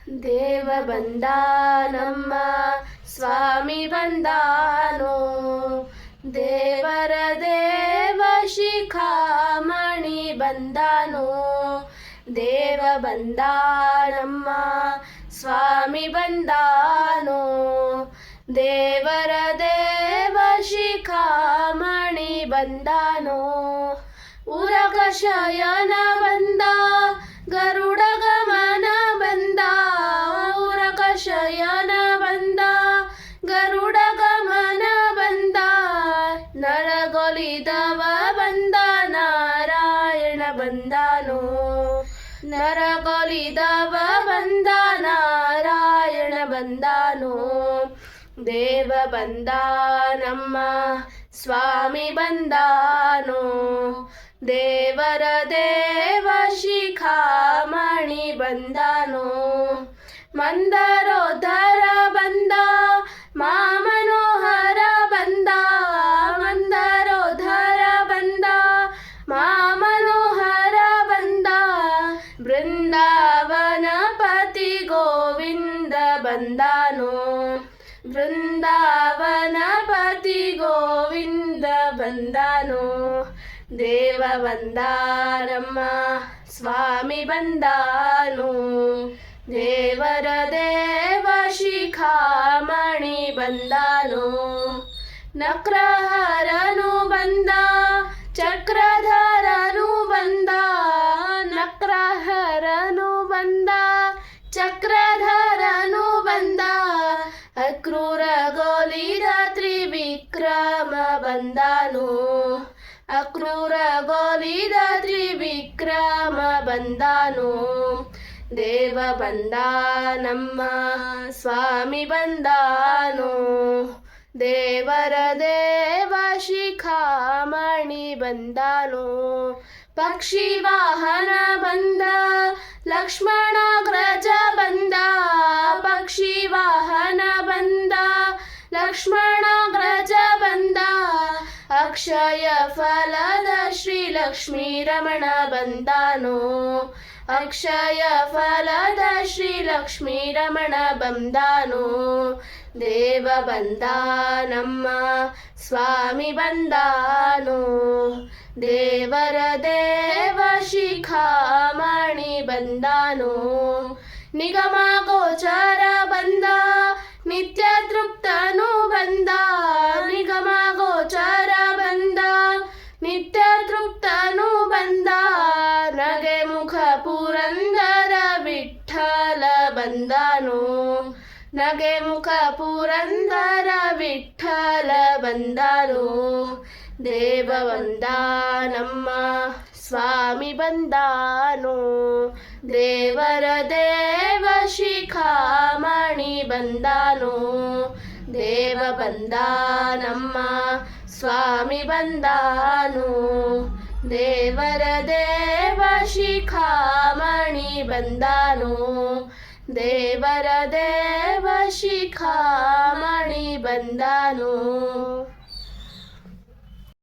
ದೇವ ಬಂದ ನಮ್ಮ ಸ್ವಾಮಿ ಬಂದಾನೋ, ದೇವರ ದೇವ ಶಿಖಾಮಣಿ ಬಂದಾನೋ. ದೇವ ಬಂದ ನಮ್ಮ ಸ್ವಾಮಿ ಬಂದಾನೋ, ದೇವರ ದೇವ ಶಿಖಾಮಣಿ ಬಂದಾನೋ. ಉರಗ ಶಯನ ಬಂದ ಗರುಡ ಗಮನ ಬಂದ, ಉರಗ ಶಯನ ಬಂದ ಗರುಡ ಗಮನ ಬಂದ. ನರಗೊಲಿದವ ಬಂದ ನಾರಾಯಣ ಬಂದಾನೋ, ನರಗೊಲಿದವ ಬಂದ ನಾರಾಯಣ ಬಂದಾನೋ. ದೇವ ಬಂದ ನಮ್ಮ ಸ್ವಾಮಿ ಬಂದಾನೋ, ದೇವರ ದೇವ ಶಿಖಾಮಣಿ ಬಂದಾನೋ. ಮಂದರೋಧರ ಬಂದ ಮಾಮನೋಹರ ಬಂದ, ಮಂದರೋಧರ ಬಂದ ಮಾಮನೋಹರ ಬಂದ. ಬೃಂದಾವನ ಪತಿ ಗೋವಿಂದ ಬಂದಾನೋ, ಬೃಂದಾವನ ಪತಿ ಗೋವಿಂದ ಬಂದಾನೋ. ದೇವ ಬಂದ ನಮ್ಮ ಸ್ವಾಮಿ ಬಂದಾನೋ, ದೇವರ ದೇವ ಶಿಖಾಮಣಿ ಬಂದಾನೋ. ನಕ್ರಹರನು ಬಂದ ಚಕ್ರಧರನು ಬಂದ, ನಕ್ರಹರನು ಬಂದ ಚಕ್ರಧರನು ಬಂದ. ಅಕ್ರೂರ ಗೋಲಿದ ತ್ರಿವಿಕ್ರಮ ಬಂದಾನೋ, ಅಕ್ರೂರ ಗೋಲಿದ ತ್ರಿವಿಕ್ರಮ ಬಂದಾನೋ. ದೇವ ಬಂದ ನಮ್ಮ ಸ್ವಾಮಿ ಬಂದಾನೋ, ದೇವರ ದೇವ ಶಿಖಾಮಣಿ ಬಂದಾನೋ. ಪಕ್ಷಿ ವಾಹನ ಬಂದ ಲಕ್ಷ್ಮಣಾಗ್ರಜ ಬಂದ, ಪಕ್ಷಿ ವಾಹನ ಬಂದ ಲಕ್ಷ್ಮಣಾಗ್ರಜ ಬಂದ. ಅಕ್ಷಯ ಫಲದ ಶ್ರೀ ಲಕ್ಷ್ಮೀ ರಮಣ ಬಂದಾನೋ, ಅಕ್ಷಯ ಫಲದ ಶ್ರೀ ಲಕ್ಷ್ಮೀ ರಮಣ ಬಂದಾನೋ. ದೇವ ಬಂದ ನಮ್ಮ ಸ್ವಾಮಿ ಬಂದಾನೋ, ದೇವರ ದೇವ ಶಿಖಾಮಣಿ ಬಂದಾನೋ. ನಿಗಮ ಗೋಚರ ಬಂದ ನಿತ್ಯ ತೃಪ್ತನು ಬಂದ, ನಿಗಮ ಗೋಚರ ಬಂದ ನಿತ್ಯ ತೃಪ್ತನು ಬಂದ. ನಗೆ ಮುಖ ಪುರಂದರ ವಿಠಲ ಬಂದಾನೋ, ನಗೆ ಮುಖ ಪುರಂದರ ವಿಠಲ ಬಂದಾನೋ. ದೇವ ಬಂದ ನಮ್ಮ ಸ್ವಾಮಿ ಬಂದಾನೋ, ದೇವರ ದೇವ ಶಿಖಾಮಣಿ ಬಂದಾನೋ. ದೇವ ಬಂದ ನಮ್ಮ ಸ್ವಾಮಿ ಬಂದಾನೋ, ದೇವರ ದೇವ ಶಿಖಾಮಣಿ ಬಂದಾನೋ. ದೇವರ ದೇವ ಶಿಖಾಮಣಿ ಬಂದಾನೋ.